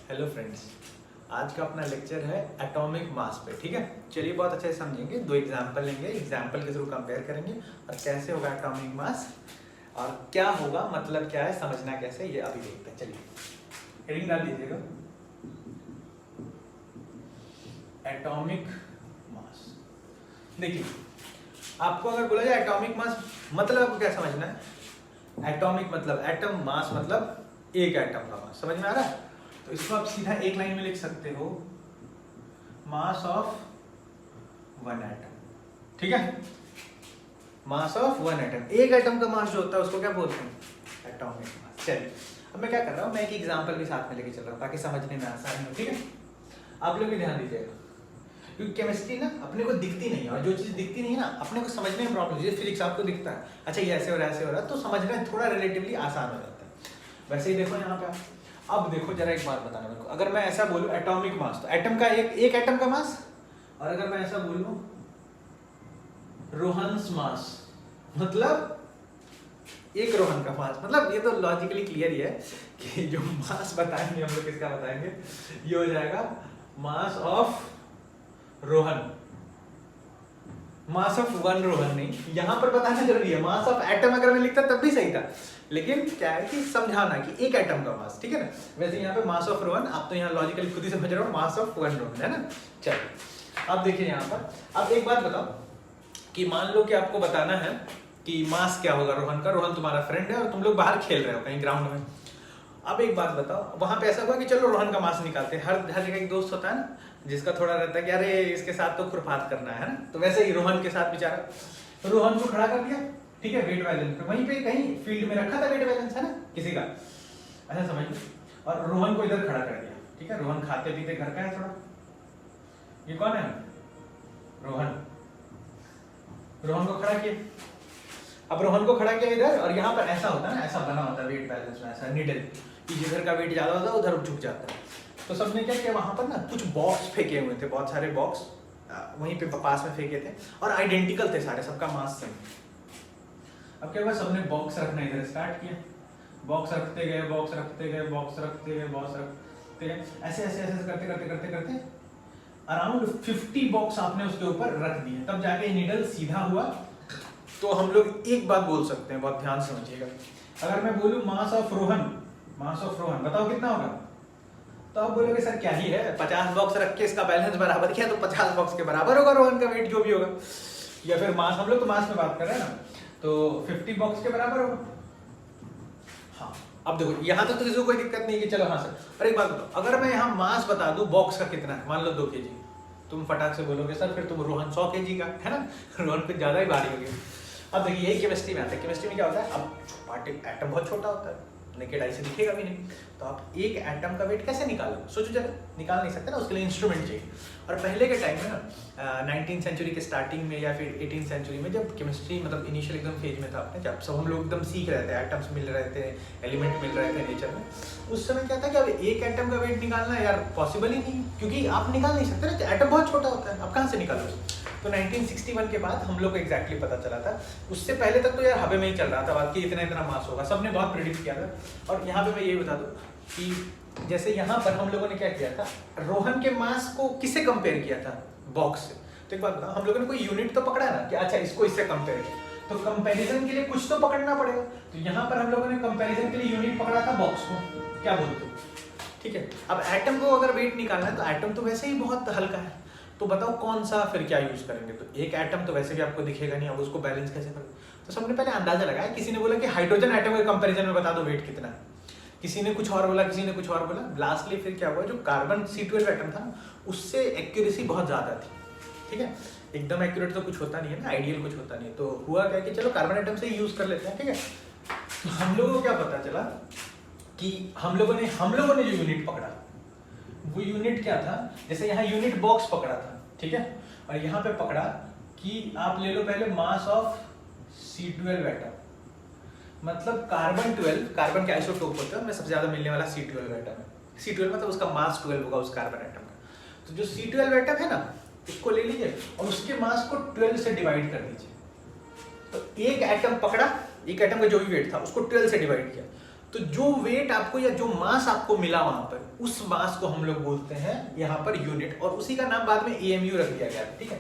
Hello friends, आज का अपना लेक्चर है एटॉमिक मास पे। ठीक है, चलिए बहुत अच्छे से समझेंगे। दो एग्जांपल लेंगे, एग्जांपल के थ्रू कंपेयर करेंगे और कैसे होगा एटॉमिक मास और क्या होगा, मतलब क्या है, समझना कैसे, ये अभी देखते हैं। चलिए हेडिंग डाल दीजिएगा, एटॉमिक मास। देखिए, आपको अगर बोला जाए एटॉमिक मास मतलब आपको क्या समझना है। एटॉमिक मतलब एटम, मास मतलब एक एटम का मास। समझ में आ रहा है? तो इसको आप सीधा एक लाइन में लिख सकते हो, मास ऑफ वन एटम। ठीक है, मास ऑफ वन एटम, एक एटम का मास जो होता है उसको क्या बोलते हैं, एटॉमिक मास। चलिए अब मैं क्या कर रहा हूँ, मैं एक एग्जांपल भी साथ में लेके चल रहा हूँ ताकि समझने में आसानी हो। ठीक है, आप लोग भी ध्यान दीजिएगा, क्योंकि केमिस्ट्री ना अपने को दिखती नहीं है, और जो चीज़ दिखती नहीं है ना अपने को समझने में प्रॉब्लम। जैसे फिजिक्स आपको दिखता है, अच्छा ये ऐसे हो रहा है, ऐसे हो रहा है, तो समझना थोड़ा रिलेटिवली आसान हो जाता है। वैसे ही देखो यहाँ पे, अब देखो जरा एक बात बताना मेरे को, अगर मैं ऐसा बोलूं एटॉमिक मास, तो एटम का एक एटम का मास, और अगर मैं ऐसा बोलूं रोहन्स मास, मतलब एक रोहन का मास, मतलब ये तो लॉजिकली क्लियर ही है कि जो मास बताएंगे हम लोग किसका बताएंगे, ये हो जाएगा mass of Rohan, mass of one Rohan नहीं, यहां पर बताना जरूरी है। मास ऑफ एटम अगर मैं लिखता तब भी सही था, लेकिन क्या है कि समझाना कि एक एटम का मास। ठीक है ना, वैसे यहाँ पे मास ऑफ रोहन, आप तो यहाँ लॉजिकली खुद ही समझ रहे हो, मास ऑफ वन रोहन है ना। चलिए अब देखिए यहाँ पर, अब एक बात बताओ कि मान लो कि आपको बताना है कि मास क्या होगा रोहन का। रोहन तुम्हारा फ्रेंड है और तुम लोग बाहर खेल रहे हो कहीं ग्राउंड में। अब एक बात बताओ, वहां पे ऐसा हुआ कि चलो रोहन का मास निकालते हैं। हर जगह एक दोस्त होता है ना जिसका थोड़ा रहता है कि अरे इसके साथ तो खुरफात करना है ना, तो वैसे ही रोहन के साथ बेचारा रोहन को खड़ा कर दिया। ठीक है, वेट बैलेंस पे वहीं पे कहीं फील्ड में रखा था, वेट बैलेंस है ना किसी का, ऐसा समझ लो, और रोहन को इधर खड़ा कर दिया। ठीक है, रोहन खाते पीते घर का है थोड़ा, ये कौन है, रोहन। रोहन को खड़ा किया, अब रोहन को खड़ा किया इधर, और यहाँ पर ऐसा होता है ना, ऐसा बना होता है वेट बैलेंस में, ऐसा निडल कि जिधर का वेट ज्यादा होता है उधर झुक जाता है। तो सबने क्या किया, वहां पर ना कुछ बॉक्स फेंके हुए थे, बहुत सारे बॉक्स वहीं पे पास में फेंके थे, और आइडेंटिकल थे सारे, सबका मास सेम। अब क्या हुआ, सबने बॉक्स रखना इधर स्टार्ट किया, बॉक्स रखते गए, बॉक्स रखते गए, बॉक्स रखते गए, बॉक्स रखते गए, ऐसे ऐसे ऐसे करते करते करते करते अराउंड 50 बॉक्स आपने उसके ऊपर रख दिए, तब जाके निडल सीधा हुआ। तो हम लोग एक बात बोल सकते हैं, बहुत ध्यान से समझिएगा, अगर मैं बोलूं mass of Rohan, mass of Rohan बताओ कितना होगा, तो आप बोलोगे सर क्या ही है, 50 बॉक्स रख के इसका बैलेंस बराबर किया तो 50 बॉक्स के बराबर होगा रोहन का वेट जो भी होगा, या फिर मास, हम लोग तो मास में बात कर रहे हैं ना, तो 50 बॉक्स के बराबर होगा। हाँ, अब देखो यहाँ तो किसी को कोई दिक्कत नहीं कि चलो हाँ सर, पर एक बात बताओ, अगर मैं यहाँ मास बता दूं बॉक्स का कितना है, मान लो 2 kg, तुम फटाक से बोलोगे सर फिर तुम रोहन 100 kg का है ना, रोहन कुछ ज्यादा ही भारी हो गया। अब देखिए यही केमिस्ट्री में आता है। केमिस्ट्री में क्या होता है, अब एटम बहुत छोटा होता है, नेकेड आई से दिखेगा भी नहीं, तो आप एक एटम का वेट कैसे निकालोगे, सोचो जरा, निकाल नहीं सकते ना, उसके लिए इंस्ट्रूमेंट चाहिए। और पहले के टाइम में ना 19th सेंचुरी के स्टार्टिंग में या फिर 18th सेंचुरी में, जब केमिस्ट्री मतलब इनिशियल एकदम फेज में था अपने, जब सब हम लोग एकदम सीख रहे थे, एटम्स मिल रहे थे, एलिमेंट मिल रहे थे नेचर में, उस समय क्या था कि अब एक एटम का वेट निकालना यार पॉसिबल ही नहीं, क्योंकि आप निकाल नहीं सकते ना, एटम बहुत छोटा होता है, आप कहाँ से निकालोगे। तो 1961 के बाद हम लोग को एग्जैक्टली पता चला था, उससे पहले तक तो यार हवा में ही चल रहा था बात कि इतना इतना मास होगा, सबने बहुत प्रिडिक्ट किया था। और यहाँ पे मैं ये बता दूं कि जैसे यहाँ पर हम लोगों ने क्या किया था, रोहन के मास को किससे कंपेयर किया था, बॉक्स से। तो एक बात बताओ, हम लोगों ने कोई यूनिट तो पकड़ा ना कि अच्छा इसको इससे कंपेयर किया, तो कंपैरिजन के लिए कुछ तो पकड़ना पड़ेगा। तो यहाँ पर हम लोगों ने कंपैरिजन के लिए यूनिट पकड़ा था बॉक्स को, क्या बोलते हो, ठीक है। अब एटम को अगर वेट निकालना है तो एटम तो वैसे ही बहुत हल्का है, तो बताओ कौन सा फिर क्या यूज करेंगे। तो एक एटम तो वैसे भी आपको दिखेगा नहीं, अब उसको बैलेंस कैसे करें। तो सबने पहले अंदाजा लगाया, किसी ने बोला कि हाइड्रोजन एटम के कंपैरिजन में बता दो वेट कितना है, किसी ने कुछ और बोला, किसी ने कुछ और बोला। लास्टली फिर क्या हुआ, जो कार्बन C12 एटम था उससे एक्यूरेसी बहुत ज्यादा थी। ठीक है, एकदम एक्यूरेट तो कुछ होता नहीं है ना, आइडियल कुछ होता नहीं है, तो हुआ क्या कि चलो कार्बन एटम से यूज कर लेते हैं। ठीक है, तो हम लोगों को क्या पता चला कि हम लोगों ने जो यूनिट पकड़ा वो यूनिट क्या था, जैसे यहाँ यूनिट बॉक्स पकड़ा था, ठीक है, और यहाँ पे पकड़ा कि आप ले लो पहले मास ऑफ C12 एटम, मतलब कार्बन 12, कार्बन के आइसोटोप होता है, में सबसे ज्यादा मिलने वाला C12 एटम है। C12 मतलब उसका मास 12 होगा उस कार्बन एटम का। तो जो C12 एटम है ना, उसको ले लीजिए और उसके मास को 12 से डिवाइड कर दीजिए। तो एक एटम पकड़ा, एक एटम का जो भी वेट था उसको 12 से डिवाइड किया, तो जो वेट आपको या जो मास आपको मिला वहां पर, उस मास को हम लोग बोलते हैं यहाँ पर यूनिट, और उसी का नाम बाद में AMU रख दिया गया है, ठीक है।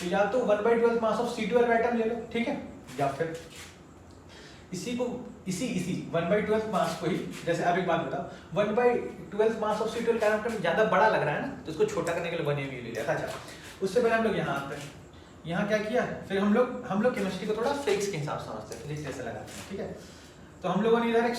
तो या तो 1/12 मास ऑफ C12 एटम ले लो, ठीक है, या फिर इसी 1/12 मास को ही, जैसे अब एक बात बताओ, 1/12 मास ऑफ C12 का एटम ज्यादा बड़ा लग रहा है ना, तो इसको छोटा करने के लिए 1 AMU ले लिया था। अच्छा, उससे पहले हम लोग यहाँ आते हैं। यहाँ क्या किया, फिर हम लोग केमिस्ट्री को थोड़ा फिजिक्स के हिसाब से समझते हैं, फिजिक्स जैसे लगाते हैं, ठीक है। तो हम लोगों ने इधर एक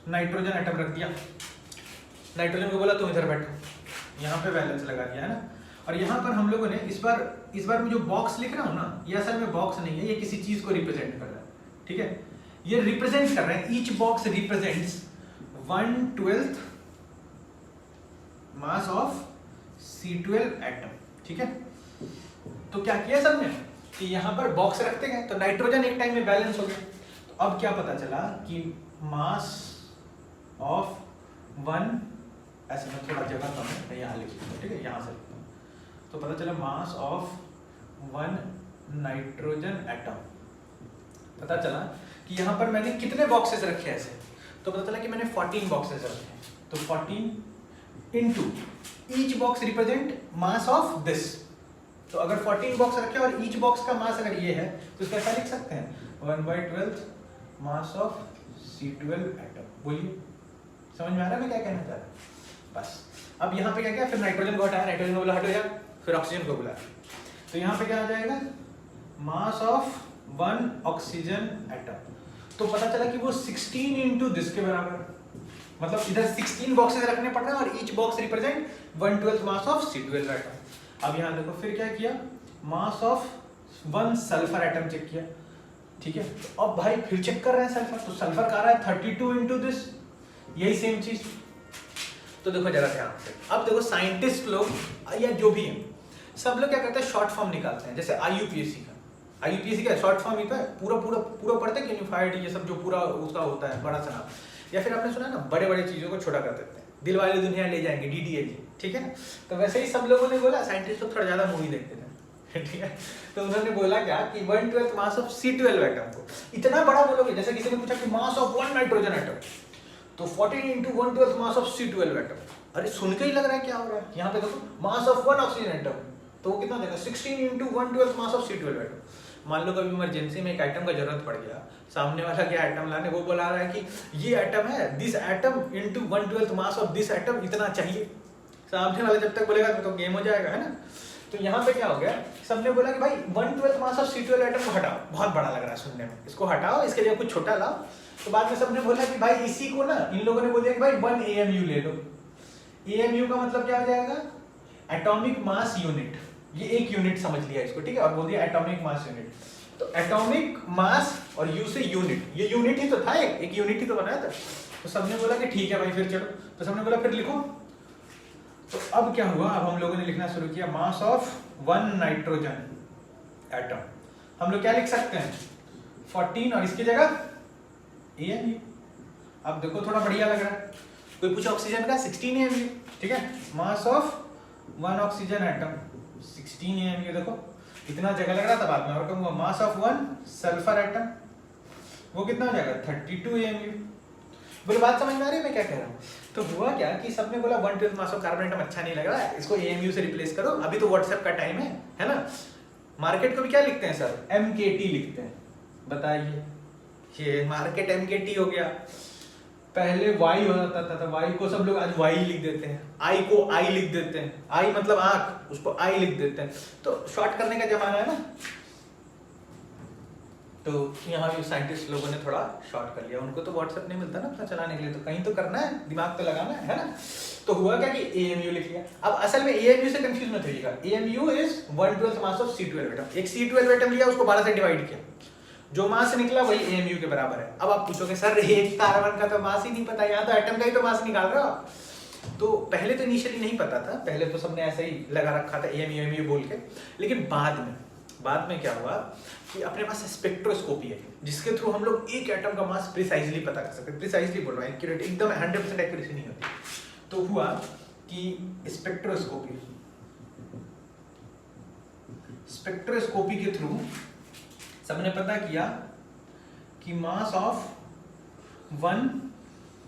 नाइट्रोजन एटम रख दिया, नाइट्रोजन को बोला तुम इधर बैठो, यहाँ पे बैलेंस लगा दिया है ना। और यहाँ पर हम लोगों ने इस बार में जो बॉक्स लिख रहा हूँ ना, ये असल में बॉक्स नहीं है, ये किसी चीज को रिप्रेजेंट कर रहा है, ठीक है। ये रिप्रेजेंट कर रहे हैं, each box represents 1/12 mass of C12 atom, ठीक है। तो क्या किया सबने कि यहाँ पर बॉक्स रखते गए, तो नाइट्रोजन एक टाइम में बैलेंस हो गया। तो अब क्या पता चला कि मास ऑफ 1, ऐसे में थोड़ा जगह कम है, मैं यहाँ लिख लेता हूँ, ठीक है, यहाँ से लिखता हूँ। तो पता चला मास ऑफ 1 नाइट्रोजन एटम, पता चला कि यहाँ पर मैंने कितने बॉक्सेस रखे ऐसे, तो पता चला कि मैंने 14 बॉक्सेस रखे। तो 14 into each box represent mass of this. तो अगर 14 बॉक्स रखे और ईच बॉक्स का मास अगर ये है, तो इसका क्या लिख सकते हैं, 1/12 मास ऑफ C12 एटम। बोलिए, समझ में आ रहा है मैं क्या कहना चाह रहा हूँ। बस अब यहाँ पे क्या किया, फिर नाइट्रोजन को हटाया, नाइट्रोजन को बोला हटो यार, फिर ऑक्सीजन को बुलाया। तो यहाँ पे क्या आ जाएगा, मास ऑफ 1 ऑक्सीजन एटम। तो पता चला कि वो 16 इंटू दिस के बराबर, मतलब इधर 16 बॉक्सेस रखने पड़ रहे हैं और each box represent 1/12 mass of C12 atom. अब यहाँ देखो फिर क्या किया, mass of 1 sulphur atom check किया, ठीक है। तो अब भाई फिर चेक कर रहे हैं सल्फर, तो सल्फर का आ रहा है 32 इंटू दिस, यही सेम चीज। तो देखो जरा ध्यान से, अब देखो साइंटिस्ट लोग या जो भी हैं, सब लोग क्या करते हैं, शॉर्ट फॉर्म निकालते हैं। जैसे IUPAC का शॉर्ट फॉर्म ही तो है, पूरा पढ़ते हैं, यूनिफाइड ये सब जो पूरा उसका होता है बड़ा सा नाम। या फिर आपने सुना ना, बड़े बड़े चीजों को छोटा कर देते हैं, दिल वाले दुनिया ले जाएंगे, DDLJ, ठीक है ना। तो वैसे ही सब लोगों ने बोला, साइंटिस्ट लोग थोड़ा ज्यादा मूवी देखते थे, ठीक है। तो उन्होंने बोला क्या कि 1/12 मास ऑफ C12 एटम को इतना बड़ा बोलोगे, जैसे किसी ने पूछा कि मास ऑफ 1 नाइट्रोजन एटम, तो 14 into 1/12 mass of C12 atom. अरे सुन के ही लग रहा है क्या हो रहा है। यहाँ पे देखो मास ऑफ 1 ऑक्सीजन एटम, तो वो कितना देगा, 16 into 1/12 mass of C12 atom. मान लो कभी इमरजेंसी में एक आइटम का जरूरत पड़ गया, सामने वाला क्या आइटम लाने, वो बोला रहा है कि ये आइटम है, this item into 1/12 mass of this item इतना चाहिए। सामने वाला जब तक बोलेगा तो गेम हो जाएगा, है ना। तो यहाँ पे क्या हो गया, सबने बोला कि भाई 1/12 मास ऑफ C12 एटम को हटाओ, बहुत बड़ा लग रहा है सुनने में, इसको हटाओ, इसके लिए कुछ छोटा लाओ। तो बाद में सबने बोला कि भाई इसी को ना, इन लोगों ने बोल दिया कि भाई 1 AMU ले लो। AMU का मतलब क्या हो जाएगा, एटॉमिक मास यूनिट। ये एक यूनिट समझ लिया इसको, ठीक है, और बोल दिया एटॉमिक मास यूनिट। तो एटॉमिक मास और यू से यूनिट, ये यूनिट ही तो था, एक यूनिट ही तो बनाया था। तो सबने बोला कि ठीक है भाई फिर चलो, तो सबने बोला फिर लिखो। तो अब क्या हुआ, अब हम लोगों ने लिखना शुरू किया, मास ऑफ 1 नाइट्रोजन एटम। हम लोग क्या लिख सकते हैं, 14, और इसकी जगह AMU। अब देखो थोड़ा बढ़िया लग रहा है। कोई पूछा ऑक्सीजन का, 16 AMU, ठीक है। मास ऑफ 1 ऑक्सीजन एटम 16 AMU। देखो इतना जगह लग रहा था, बाद में और कम हुआ। मास ऑफ 1 सल्फर एटम, वो कितना हो जाएगा, 32 AMU। बोलो बात समझ में आ रही है मैं क्या कह रहा हूँ। तो हुआ क्या कि सबने बोला 1/12 मास ऑफ कार्बन एटम अच्छा नहीं लग रहा है, इसको AMU से रिप्लेस करो। अभी तो व्हाट्सएप का टाइम है ना। मार्केट को भी क्या लिखते हैं सर, MKT लिखते हैं। बताइए, ये मार्केट MKT हो गया। पहले Y होता था, Y को सब लोग आज Y लिख देते हैं, I को I लिख देते हैं, I मतलब आंख, उसको I लिख देते हैं। तो शॉर्ट करने का जमाना है ना। तो यहाँ भी साइंटिस्ट लोगों ने थोड़ा शॉर्ट कर लिया, उनको तो व्हाट्सएप नहीं मिलता ना अपना चलाने के लिए, तो कहीं तो करना है, दिमाग तो लगाना है ना। तो हुआ क्या कि AMU लिख लिया। अब असल में AMU से कंफ्यूज मत होइएगा, AMU is 1/12 mass of C12 atom. एक C12 एटम लिया, उसको 12 से डिवाइड किया, जो मास निकला वही AMU के बराबर है। अब आप पूछोगे सर एक कार्बन का तो मास ही नहीं पता, यहाँ तो एटम का ही तो मास निकाल रहे हो। तो पहले तो इनिशियली नहीं पता था, पहले तो सबने ऐसे ही लगा रखा था AMU बोल के। लेकिन बाद में क्या हुआ कि अपने पास स्पेक्ट्रोस्कोपी है, जिसके थ्रू हम लोग एक एटम का मास प्रिसाइजली पता कर सकते हैं। प्रिसाइजली बोल रहा हूँ, एक्यूरेट एकदम 100% एक्यूरेसी नहीं होती। तो हुआ कि स्पेक्ट्रोस्कोपी के थ्रू सबने पता किया कि मास ऑफ 1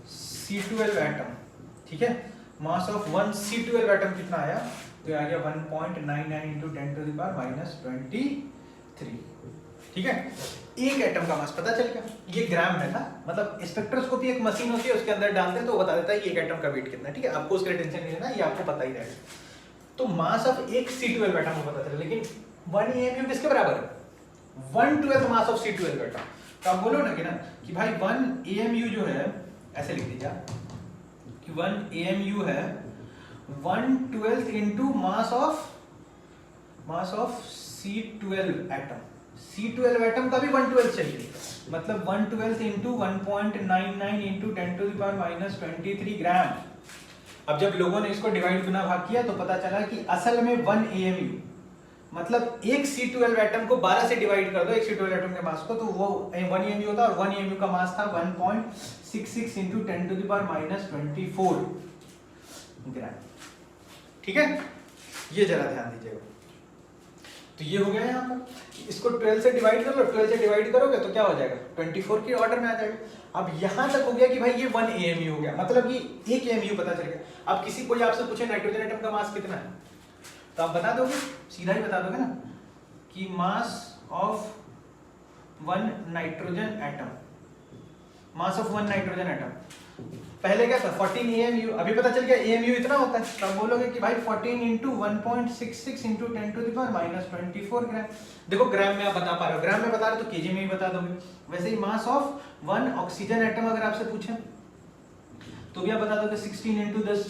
C12 एटम, ठीक है, मास ऑफ 1 C12 एटम कितना आया, तो आ गया 1.99 into 10 to the power -23, ठीक है। एक एटम का मास पता चल गया, ये ग्राम में था, मतलब स्पेक्ट्रोस्कोपी एक मशीन होती है, उसके अंदर डालते हैं तो वो बता देता है कि एक एटम का वेट कितना है, ठीक है। आपको उसके लिए टेंशन नहीं लेना, ये आपको पता ही रहेगा। तो मास ऑफ एक C12 एटम को पता चला, लेकिन 1 AMU किसके बराबर है, 1/12 मास ऑफ C12 एटम। तो आप बोलो ना कि भाई 1 AMU जो है, ऐसे लिख दीजिए कि 1 AMU है 1/12 into mass of C12 atom. C12 atom का भी 1/12 चाहिए, मतलब 1/12 into 1.99 into 10 to the power -23 ग्राम। अब जब लोगों ने इसको डिवाइड गुना भाग किया तो पता चला कि असल में 1 AMU मतलब एक C12 एटम को 12 से डिवाइड कर दो, एक C12 एटम के मास को, तो वो 1 AMU होता है, और 1 AMU का मास था 1.66 इंटू 10 to the power -24 ग्राम, ठीक है। ये जरा ध्यान दीजिएगा। तो ये हो गया यहाँ पर, इसको 12 से डिवाइड कर लो, 12 से डिवाइड करोगे तो क्या हो जाएगा, 24 के ऑर्डर में आ जाएगा। अब यहाँ तक हो गया कि भाई ये 1 AMU हो गया, मतलब कि 1 AMU पता चल गया। अब किसी कोई आपसे पूछे नाइट्रोजन एटम का मास कितना है, तो आप बता दोगे, सीधा ही बता दोगे ना कि मास of 1 nitrogen atom, mass of 1 nitrogen atom पहले क्या था 14 AMU, अभी पता चल गया AMU इतना होता है, तब बोलोगे कि भाई 14 into 1.66 into 10 to the power -24 ग्राम। देखो ग्राम में आप बता पा रहे हो, ग्राम में बता रहे हो तो केजी में ही बता दोगे। वैसे ही मास ऑफ 1 ऑक्सीजन एटम अगर आपसे पूछे तो भी आप बता दोगे 16 इंटू 10।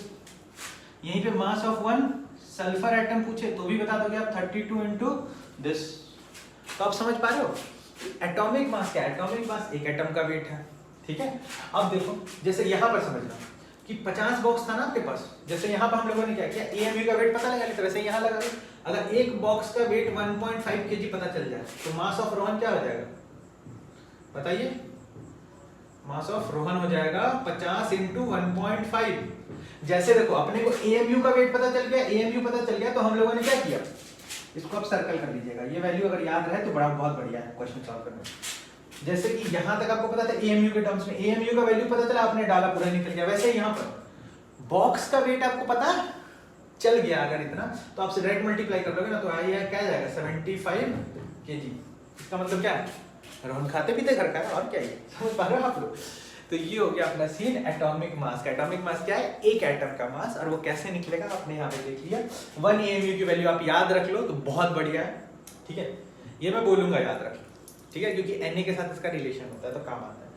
यहीं पे मास ऑफ 1 सल्फर एटम पूछे तो भी बता दोगे आप 32 इंटू 10। तो आप समझ पा रहे हो एटॉमिक मास क्या है, एटॉमिक मास एक एटम का वेट है, ठीक है। अब देखो जैसे यहाँ पर समझना कि 50 बॉक्स था ना आपके पास, जैसे यहाँ पर हम लोगों ने क्या किया, AMU का वेट पता लगा लिया, तो वैसे यहाँ लगा लो। अगर एक बॉक्स का वेट 1.5 kg पता चल जाए तो मास ऑफ रोहन क्या हो जाएगा, बताइए। मास ऑफ रोहन हो जाएगा 50 इंटू 1.5। जैसे देखो अपने को AMU का वेट पता चल गया, AMU पता चल गया, तो हम लोगों ने क्या किया, इसको आप सर्कल कर लीजिएगा। ये वैल्यू अगर याद रहे तो बड़ा बहुत बढ़िया है क्वेश्चन सॉल्व करने में। जैसे कि यहाँ तक आपको पता था AMU के टर्म्स में, AMU का वैल्यू पता चला, आपने डाला पूरा निकल गया। वैसे यहाँ पर बॉक्स का वेट आपको पता चल गया अगर इतना, तो आपसे डायरेक्ट मल्टीप्लाई कर लोगे ना, तो आइए क्या जाएगा 75 kg। इसका मतलब क्या है, रोहन खाते पीते घर का है, और क्या है, समझ पा रहे हो आप लोग। तो ये हो गया अपना सीन एटॉमिक मास का। एटॉमिक मास क्या है, एक एटम का मास, और वो कैसे निकलेगा आपने यहाँ पे देख लिया। 1 AMU की वैल्यू आप याद रख लो तो बहुत बढ़िया है, ठीक है। ये मैं बोलूंगा याद रख लो, ठीक है, क्योंकि Na के साथ इसका रिलेशन होता है तो काम आता है।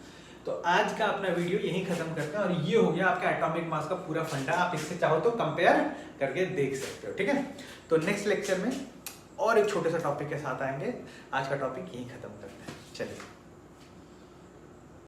तो आज का अपना वीडियो यहीं खत्म करते हैं, और ये हो गया आपका एटॉमिक मास का पूरा फंडा। आप इससे चाहो तो कंपेयर करके देख सकते हो, ठीक है। तो नेक्स्ट लेक्चर में और एक छोटे सा टॉपिक के साथ आएंगे। आज का टॉपिक यहीं खत्म करते हैं, चलिए।